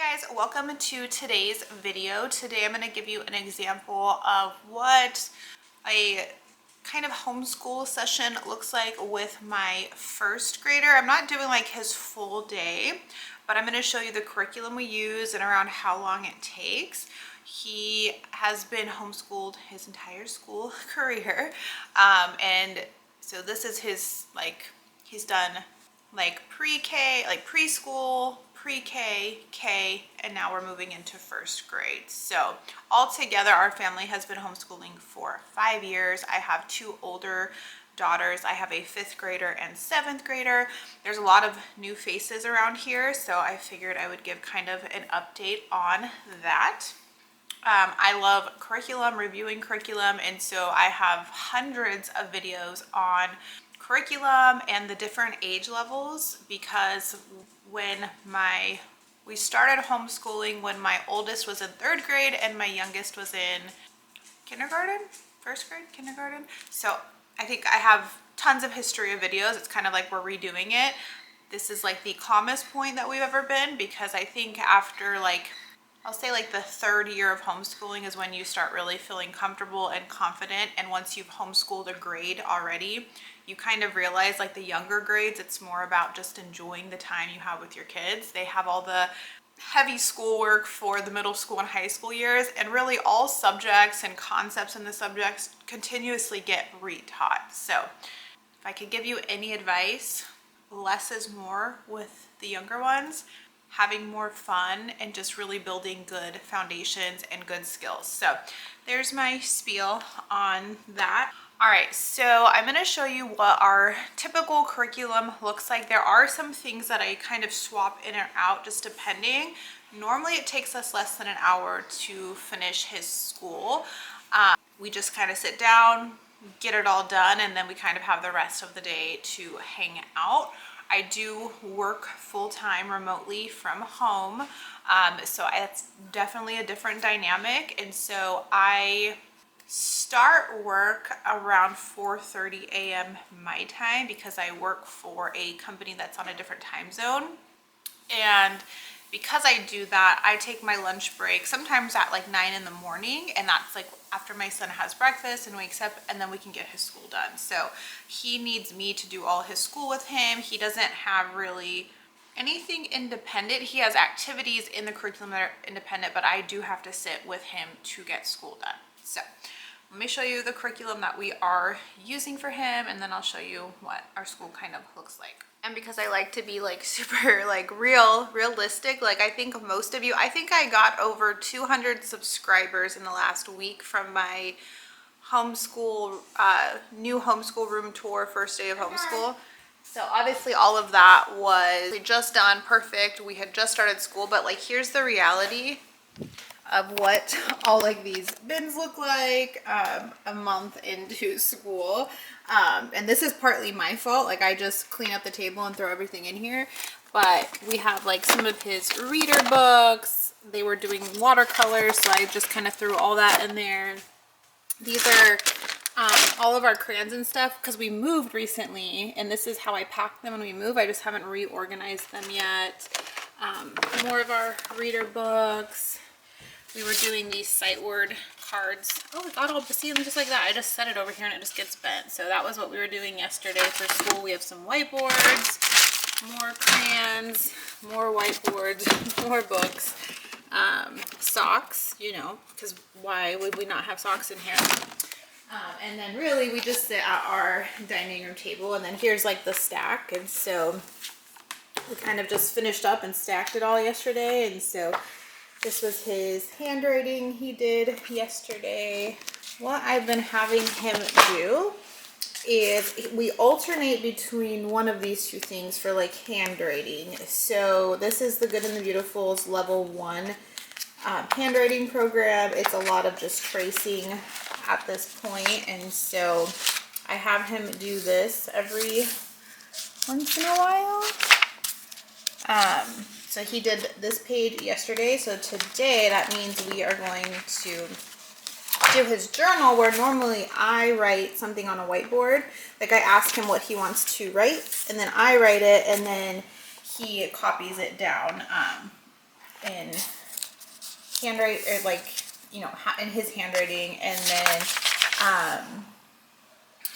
Guys, welcome to today's video. Today I'm going to give you an example of what a kind of homeschool session looks like with my first grader. I'm not doing like his full day, but I'm going to show you the curriculum we use and around how long it takes. He has been homeschooled his entire school career, and so this is his, he's done like pre-K, like preschool, pre-K, K, and now we're moving into first grade. So altogether, our family has been homeschooling for 5 years. I have two older daughters. I have a 5th grader and 7th grader. There's a lot of new faces around here, so I figured I would give kind of an update on that. I love curriculum, reviewing curriculum, and so I have hundreds of videos on curriculum and the different age levels, because we started homeschooling when my oldest was in 3rd grade and my youngest was in kindergarten, 1st grade, kindergarten. So I think I have tons of history of videos. It's kind of like we're redoing it. This is like the calmest point that we've ever been, because I think after I'll say like the 3rd year of homeschooling is when you start really feeling comfortable and confident. And once you've homeschooled a grade already, you kind of realize like the younger grades, it's more about just enjoying the time you have with your kids. They have all the heavy schoolwork for the middle school and high school years, and really all subjects and concepts in the subjects continuously get retaught. So if I could give you any advice, less is more with the younger ones. Having more fun and just really building good foundations and good skills. So there's my spiel on that. All right, so I'm going to show you what our typical curriculum looks like. There are some things that I kind of swap in or out just depending. Normally it takes us less than an hour to finish his school. We just kind of sit down, get it all done, and then we kind of have the rest of the day to hang out. I do work full-time remotely from home, so it's definitely a different dynamic. And so I start work around 4:30 a.m. my time, because I work for a company that's on a different time zone. And because I do that, I take my lunch break sometimes at like 9 in the morning, and that's like after my son has breakfast and wakes up, and then we can get his school done. So he needs me to do all his school with him. He doesn't have really anything independent. He has activities in the curriculum that are independent, but I do have to sit with him to get school done. So let me show you the curriculum that we are using for him, and then I'll show you what our school kind of looks like. And because I like to be like super like realistic, like I think most of you, I think I got over 200 subscribers in the last week from my homeschool, new homeschool room tour, first day of homeschool. So obviously all of that was just done, perfect. We had just started school, but like here's the reality of what all like these bins look like a month into school. And this is partly my fault. Like I just clean up the table and throw everything in here. But we have like some of his reader books. They were doing watercolors, so I just kind of threw all that in there. These are all of our crayons and stuff, because we moved recently, and this is how I packed them when we move. I just haven't reorganized them yet. More of our reader books. We were doing these sight word cards. Oh, it got all, see them just like that. I just set it over here and it just gets bent. So that was what we were doing yesterday for school. We have some whiteboards, more crayons, more whiteboards, more books, socks, you know, because why would we not have socks in here? And then really we just sit at our dining room table, and then here's like the stack. And so we kind of just finished up and stacked it all yesterday. And so this was his handwriting he did yesterday. What I've been having him do is we alternate between one of these two things for like handwriting. So this is the Good and the Beautiful's level 1 handwriting program. It's a lot of just tracing at this point, and so I have him do this every once in a while. So he did this page yesterday. So today that means we are going to do his journal, where normally I write something on a whiteboard. Like I ask him what he wants to write, and then I write it, and then he copies it down in handwrite, or like, you know, in his handwriting, and then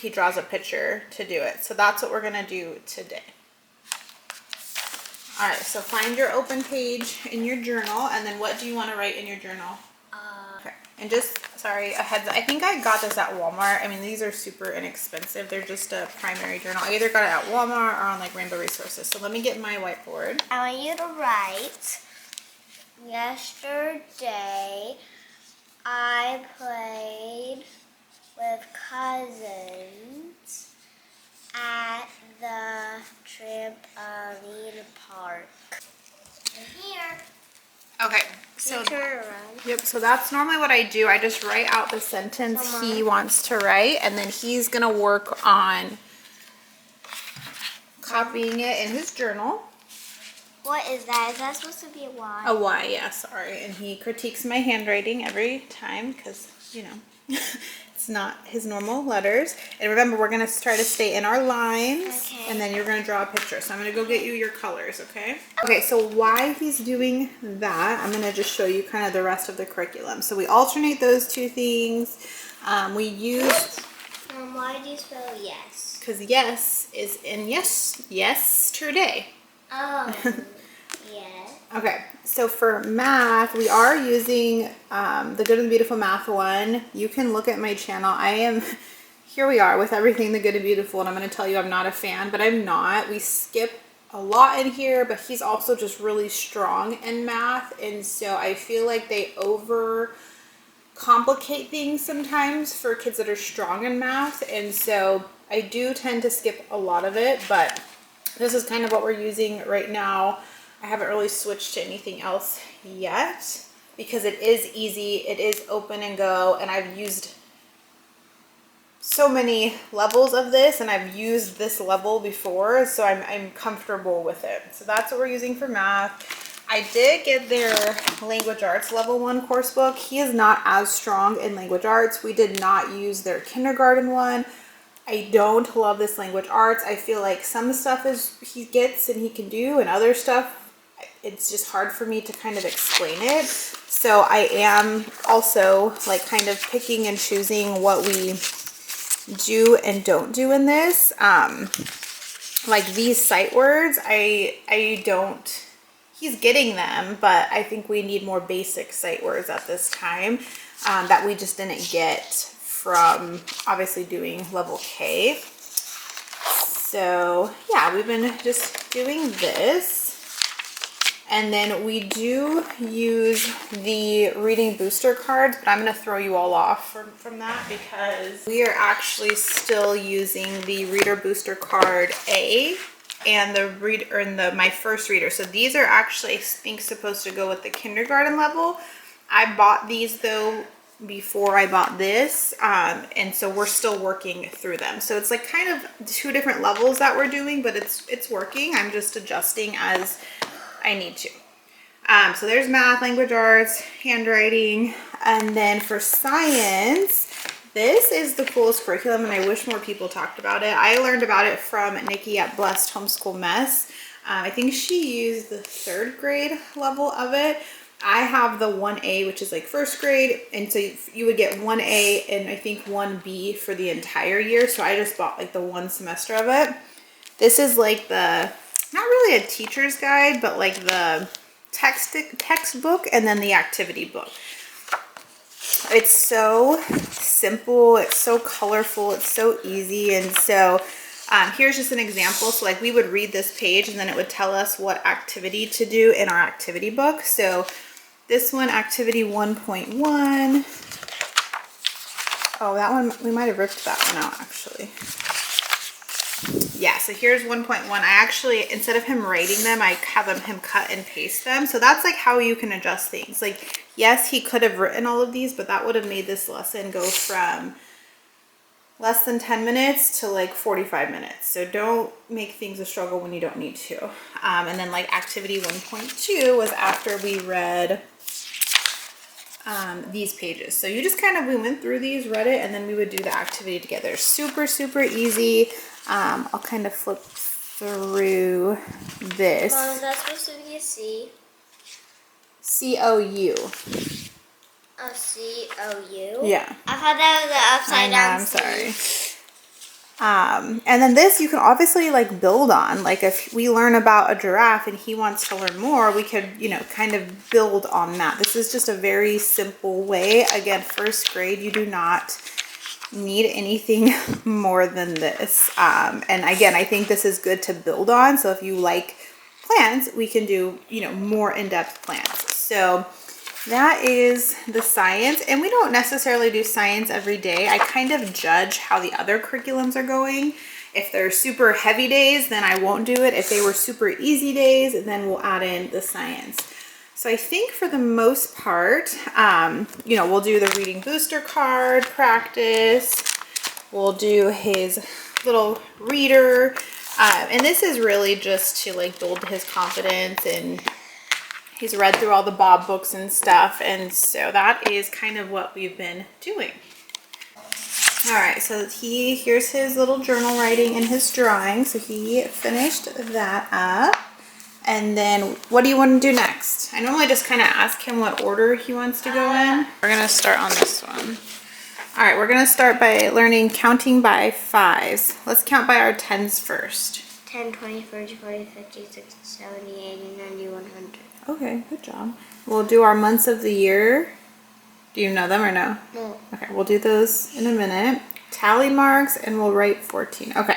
he draws a picture to do it. So that's what we're gonna do today. All right, so find your open page in your journal, and then what do you want to write in your journal? Okay, and just, sorry, I think I got this at Walmart. I mean, these are super inexpensive. They're just a primary journal. I either got it at Walmart or on like Rainbow Resources. So let me get my whiteboard. I want you to write, yesterday I played with cousins at the trampoline park. And here. Okay, so turn around. Yep, so that's normally what I do. I just write out the sentence he wants to write, and then he's gonna work on copying it in his journal. What is that? Is that supposed to be a Y? A Y, yeah, sorry. And he critiques my handwriting every time because, you know, it's not his normal letters. And remember, we're gonna try to stay in our lines, and then you're gonna draw a picture. So I'm gonna go get you your colors, okay? Okay, so while he's doing that, I'm gonna just show you kind of the rest of the curriculum. So we alternate those two things. We use... why do you spell yes? Because yes is in yesterday. Oh, yes. Okay, so for math, we are using the Good and Beautiful Math one. You can look at my channel. Here we are with everything the Good and Beautiful, and I'm going to tell you I'm not a fan, but I'm not. We skip a lot in here, but he's also just really strong in math, and so I feel like they complicate things sometimes for kids that are strong in math, and so I do tend to skip a lot of it, but this is kind of what we're using right now. I haven't really switched to anything else yet because it is easy, it is open and go, and I've used so many levels of this, and I've used this level before, so I'm comfortable with it. So that's what we're using for math. I did get their language arts level 1 course book. He is not as strong in language arts. We did not use their kindergarten one. I don't love this language arts. I feel like some stuff he gets and he can do, and other stuff it's just hard for me to kind of explain it. So I am also like kind of picking and choosing what we do and don't do in this. Like these sight words, I don't, he's getting them, but I think we need more basic sight words at this time that we just didn't get from obviously doing level K. So yeah, we've been just doing this. And then we do use the reading booster cards, but I'm going to throw you all off from that because we are actually still using the reader booster card A and my first reader. So these are actually, I think, supposed to go with the kindergarten level. I bought these though before I bought this, and so we're still working through them. So it's like kind of 2 different levels that we're doing, but it's working. I'm just adjusting as I need to. So there's math, language arts, handwriting, and then for science, this is the coolest curriculum, and I wish more people talked about it. I learned about it from Nikki at Blessed Homeschool Mess. I think she used the 3rd grade level of it. I have the 1A, which is like 1st grade, and so you would get 1A and I think 1B for the entire year. So I just bought like the 1 semester of it. This is like the, not really a teacher's guide, but like the textbook and then the activity book. It's so simple, it's so colorful, it's so easy. And so here's just an example. So like we would read this page and then it would tell us what activity to do in our activity book. So this one, activity 1.1. Oh, that one, we might have ripped that one out actually. Yeah, so here's 1.1. I actually, instead of him writing them, I have him cut and paste them. So that's like how you can adjust things. Like, yes, he could have written all of these, but that would have made this lesson go from less than 10 minutes to like 45 minutes. So don't make things a struggle when you don't need to. And then like activity 1.2 was after we read these pages. So you just kind of, we went through these, read it, and then we would do the activity together. Super, super easy. I'll kind of flip through this. Mom, is that supposed to be a C? C-O-U. C-O-U? Yeah. I thought that was the upside down I'm C. sorry. And then this you can obviously like build on. Like if we learn about a giraffe and he wants to learn more, we could, you know, kind of build on that. This is just a very simple way. Again, first grade, you do not need anything more than this. And again, I think this is good to build on. So if you like plans, we can do, you know, more in-depth plans. So that is the science, and we don't necessarily do science every day. I kind of judge how the other curriculums are going. If they're super heavy days, then I won't do it. If they were super easy days, then we'll add in the science. So I think for the most part, you know, we'll do the reading booster card practice. We'll do his little reader. And this is really just to like build his confidence, and he's read through all the Bob books and stuff. And so that is kind of what we've been doing. All right, so here's his little journal writing and his drawing. So he finished that up. And then what do you want to do next? I normally just kind of ask him what order he wants to go in. We're going to start on this one. All right, we're going to start by learning counting by fives. Let's count by our tens first. 10, 20, 30, 40, 50, 60, 70, 80, 90, 100. Okay, good job. We'll do our months of the year. Do you know them or no? No. Okay, we'll do those in a minute. Tally marks, and we'll write 14. Okay.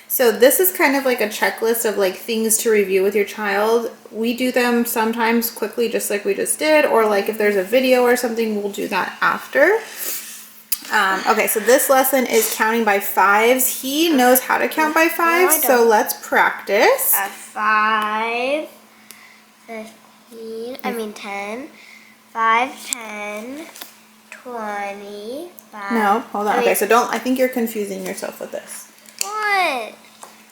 So this is kind of like a checklist of like things to review with your child. We do them sometimes quickly, just like we just did, or like if there's a video or something, we'll do that after. Okay, so this lesson is counting by fives. He knows how to count by fives, so let's practice. 5, 15, 10, 5, 10, 20, 5. No, hold on. Okay, so I think you're confusing yourself with this. What?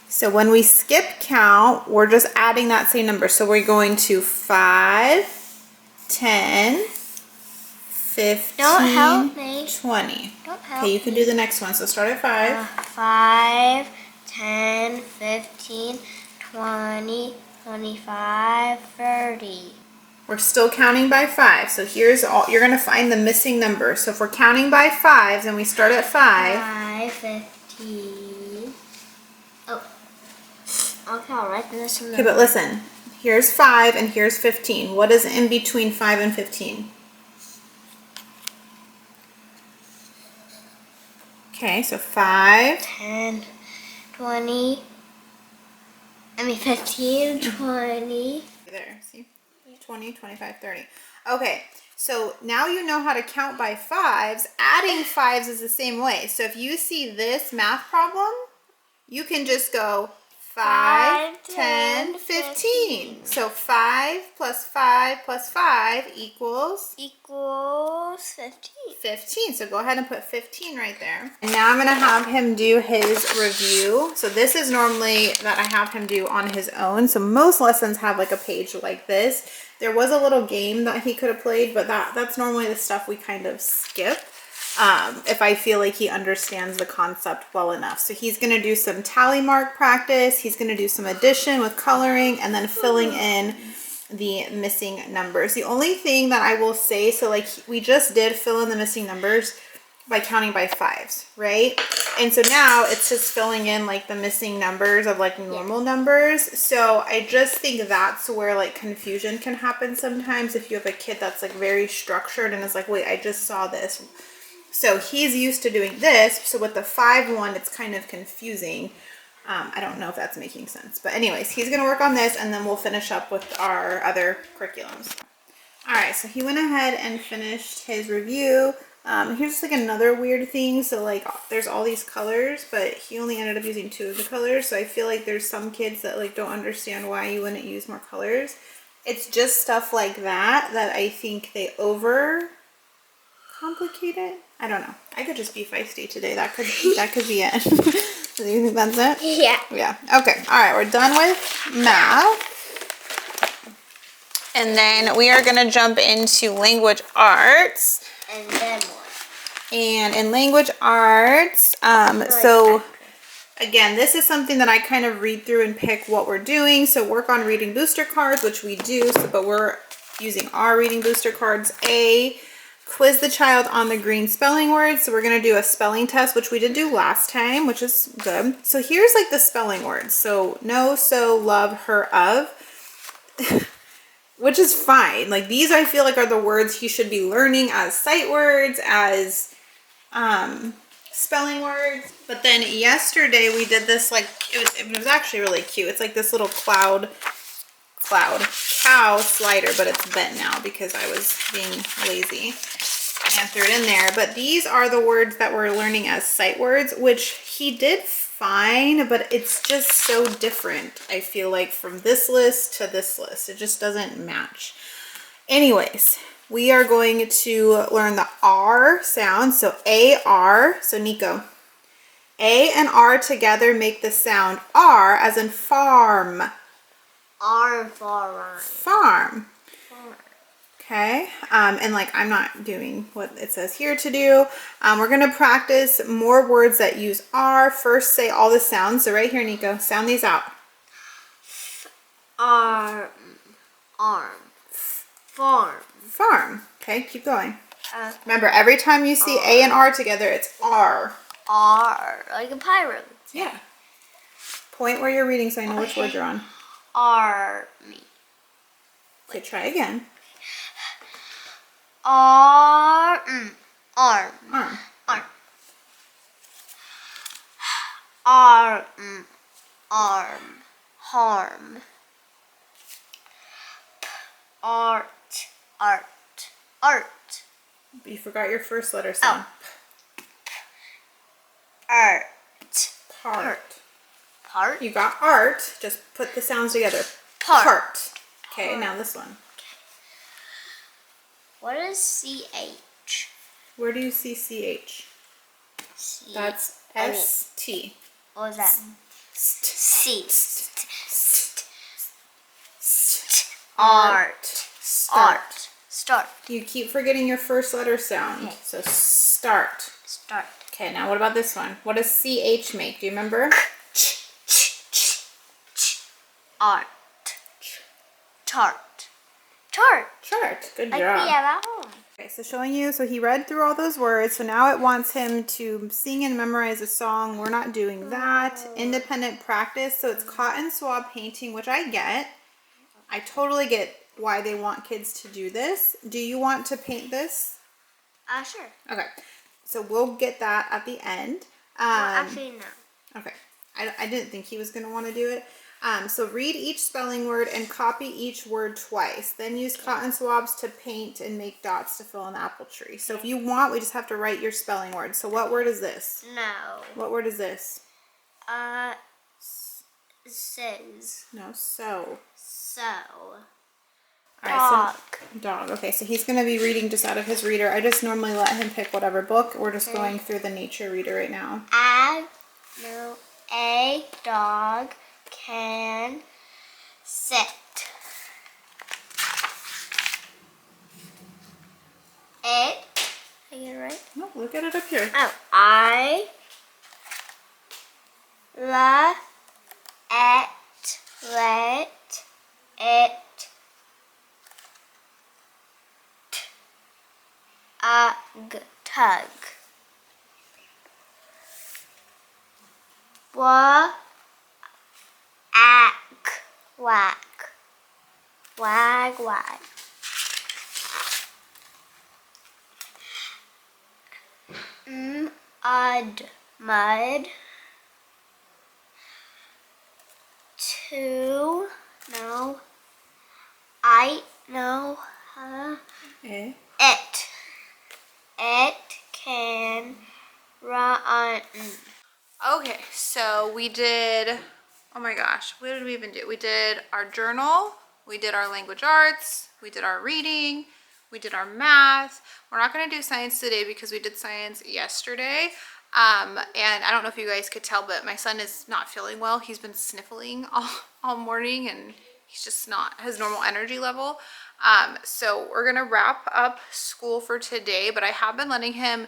So when we skip count, we're just adding that same number. So we're going to 5, 10, 15, Don't help me. 20. Don't help Okay, you can do the next one. So start at 5. 5, 10, 15, 20, 25, 30. We're still counting by 5. So here's all, you're going to find the missing number. So if we're counting by 5s and we start at 5. 5, 15. Oh. Okay, I'll write this in the... Okay, but listen. Here's 5 and here's 15. What is in between 5 and 15? Okay, so 5. 10, 20. 15, 20. There, see? 20, 25, 30. Okay, so now you know how to count by 5s. Adding 5s is the same way. So if you see this math problem, you can just go 5, 10, 15. So 5 plus 5 plus 5 equals 15. 15. So go ahead and put 15 right there. And now I'm going to have him do his review. So this is normally that I have him do on his own. So most lessons have like a page like this. There was a little game that he could have played, but that's normally the stuff we kind of skip if I feel like he understands the concept well enough. So he's going to do some tally mark practice. He's going to do some addition with coloring and then filling in the missing numbers. The only thing that I will say, so like we just did fill in the missing numbers by counting by 5s, right? And so now it's just filling in like the missing numbers of like normal numbers. So I just think that's where like confusion can happen sometimes if you have a kid that's like very structured and is like, wait, I just saw this. So he's used to doing this. So with the 5 one, it's kind of confusing. I don't know if that's making sense. But anyways, he's going to work on this and then we'll finish up with our other curriculums. All right, so he went ahead and finished his review. Here's like another weird thing. So like there's all these colors, but he only ended up using 2 of the colors. So I feel like there's some kids that like don't understand why you wouldn't use more colors. It's just stuff like that I think they over complicate it. I don't know. I could just be feisty today. That could be it. Do you think that's it? Yeah. Yeah. Okay. All right. We're done with math. And then we are going to jump into language arts. And then more. And in language arts, so again, this is something that I kind of read through and pick what we're doing. So work on reading booster cards, which we do, but we're using our reading booster cards. quiz the child on the green spelling words. So we're going to do a spelling test, which we did do last time, which is good. So here's like the spelling words. So know, so, love, her, of, which is fine. Like these I feel like are the words he should be learning as sight words, as spelling words. But then yesterday we did this, like it was actually really cute. It's like this little cow slider, but it's bent now because I was being lazy and threw it in there. But these are the words that we're learning as sight words, which he did fine, but it's just so different, I feel like, from this list to this list. It just doesn't match. Anyways, we are going to learn the R sound. So A-R. So Nico, A and R together make the sound R, as in farm. R, farm. Farm. Okay, and like I'm not doing what it says here to do. We're gonna practice more words that use R. First, say all the sounds. So right here, Nico, sound these out. Arm, farm. Farm. Okay, keep going. Remember, every time you see A and R together, it's R. R, like a pirate. Yeah. Point where you're reading so I know which word you're on. Army. Okay, try again. Arm. Arm. Arm. Arm. Arm. Harm. Art. Art. Art. You forgot your first letter sound. Art. Part. Part. You got art. Just put the sounds together. Part. Okay, now this one. What is CH? Where do you see CH? That's ST. What was that? C. Art. Start. Art. Start. You keep forgetting your first letter sound. Okay. So start. Start. Okay, now what about this one? What does CH make? Do you remember? Art. Tart. Tart. Chart. Good Like job. we have at home. Okay, so showing you, so he read through all those words, so now it wants him to sing and memorize a song. We're not doing that. Independent practice, so it's cotton swab painting, which I get. I totally get why they want kids to do this. Do you want to paint this? Sure. Okay, so we'll get that at the end. Well, actually, no. Okay, I didn't think he was going to want to do it. So read each spelling word and copy each word twice. Then use cotton swabs to paint and make dots to fill in the apple tree. So if you want, we just have to write your spelling word. So what word is this? No. What word is this? Says. No, so. So. All right, so dog. Okay, so he's going to be reading just out of his reader. I just normally let him pick whatever book. We're just going through the nature reader right now. A dog can sit. It. Did I get it right? No, look at it up here. Oh, I let it tug. Whack. Wag. Mud. To. No. I. No. Eh? It can run. Okay, so we did, oh my gosh, what did we even do? We did our journal, we did our language arts, we did our reading, we did our math. We're not going to do science today because we did science yesterday. And I don't know if you guys could tell, but my son is not feeling well. He's been sniffling all morning and he's just not his normal energy level. So we're going to wrap up school for today, but I have been letting him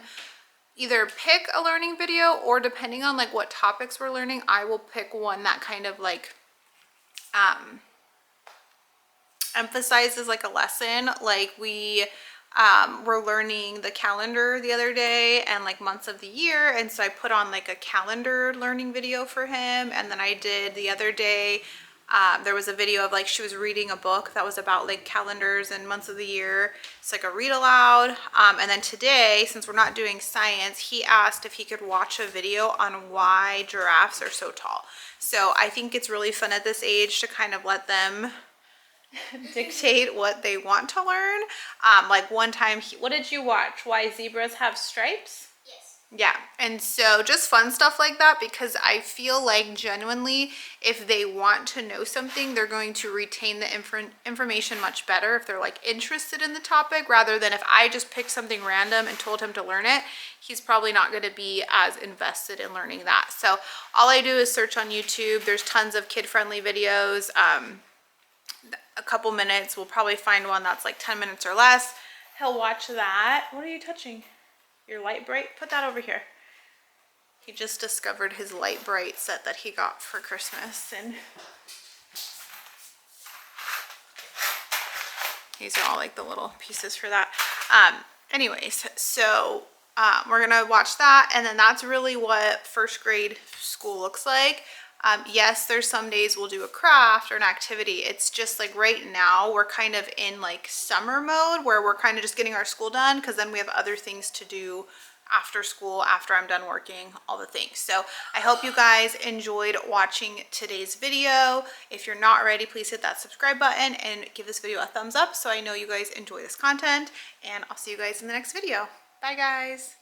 either pick a learning video, or depending on like what topics we're learning, I will pick one that kind of like emphasizes like a lesson. Like we were learning the calendar the other day and like months of the year, and so I put on like a calendar learning video for him. And then I did the other day, there was a video of like she was reading a book that was about like calendars and months of the year. It's like a read aloud. And then today, since we're not doing science, he asked if he could watch a video on why giraffes are so tall. So I think it's really fun at this age to kind of let them dictate what they want to learn. Like one time, what did you watch? Why zebras have stripes? Yeah, and so just fun stuff like that, because I feel like genuinely if they want to know something, they're going to retain the information much better if they're like interested in the topic, rather than if I just picked something random and told him to learn it, he's probably not going to be as invested in learning that. So all I do is search on YouTube. There's tons of kid-friendly videos. A couple minutes, we'll probably find one that's like 10 minutes or less. He'll watch that. What are you touching? Your light bright? Put that over here. He just discovered his light bright set that he got for Christmas, and these are all like the little pieces for that. Anyways, so we're gonna watch that, and then that's really what first grade school looks like. Yes, there's some days we'll do a craft or an activity. It's just like right now we're kind of in like summer mode where we're kind of just getting our school done, because then we have other things to do after school, after I'm done working, all the things. So I hope you guys enjoyed watching today's video. If you're not already, please hit that subscribe button and give this video a thumbs up so I know you guys enjoy this content, and I'll see you guys in the next video. Bye guys.